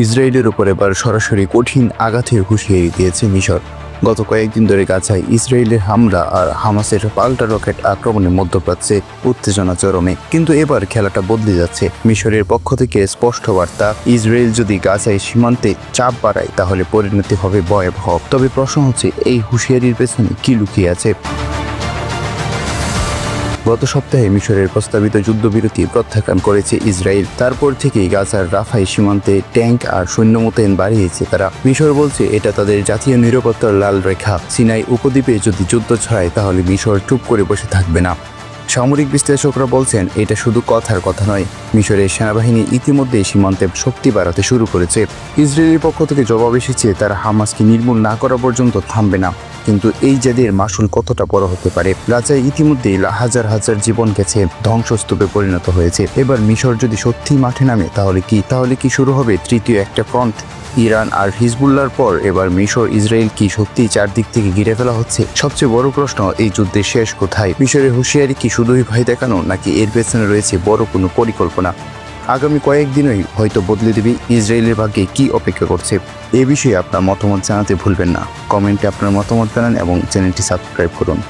ইসরায়েলের উপর এবার সরাসরি কঠিন আঘাতের হুঁশিয়ারি দিয়েছে মিশর। গত কয়েকদিন ধরে গাজায় ইসরায়েলের হামলা আর হামাসের পাল্টা রকেট আক্রমণে মধ্যপ্রাচ্যে উত্তেজনা চরমে। কিন্তু এবার খেলাটা বদলে যাচ্ছে। মিশরের পক্ষ থেকে স্পষ্ট বার্তা, ইসরায়েল যদি গাজায় সীমান্তে চাপ বাড়ায় তাহলে পরিণতি হবে ভয়াবহ। তবে প্রশ্ন হচ্ছে, এই হুঁশিয়ারির পেছনে কি লুকিয়ে আছে? গত সপ্তাহে মিশরের প্রস্তাবিত যুদ্ধবিরতি প্রত্যাখ্যান করেছে ইসরায়েল। তারপর থেকেই গাজার রাফায় সীমান্তে ট্যাঙ্ক আর সৈন্য মোতায়েন বাড়িয়েছে তারা। মিশর বলছে এটা তাদের জাতীয় নিরাপত্তার লাল রেখা। সিনাই উপদ্বীপে যদি যুদ্ধ ছড়ায় তাহলে মিশর চুপ করে বসে থাকবে না। সামরিক বিশ্লেষকরা বলছেন, এটা শুধু কথার কথা নয়। মিশরের সেনাবাহিনী ইতিমধ্যে সীমান্তে শক্তি বাড়াতে শুরু করেছে। ইসরায়েলের পক্ষ থেকে জবাব এসেছে, তারা হামাসকে নির্মূল না করা পর্যন্ত থামবে না। কিন্তু এই জেদের মাসুল কতটা বড় হতে পারে? গাজায় ইতিমধ্যেই হাজার হাজার জীবন গেছে, ধ্বংসস্তূপে পরিণত হয়েছে। এবার মিশর যদি সত্যি মাঠে নামে তাহলে কি শুরু হবে তৃতীয় একটা ফ্রন্ট? ইরান আর হিজবুল্লাহর পর এবার মিশর ইসরায়েল কি সত্যিই চারদিক থেকে ঘিরে ফেলা হচ্ছে? সবচেয়ে বড় প্রশ্ন, এই যুদ্ধের শেষ কোথায়? মিশরের হুঁশিয়ারি কি শুধুই ভয় দেখানো, নাকি এর পেছনে রয়েছে বড় কোনো পরিকল্পনা? আগামী কয়েকদিনই হয়তো বদলে দেবে ইসরায়েলের ভাগ্যে কি অপেক্ষা করছে। এ বিষয়ে আপনার মতামত জানাতে ভুলবেন না। কমেন্টে আপনার মতামত জানান এবং চ্যানেলটি সাবস্ক্রাইব করুন।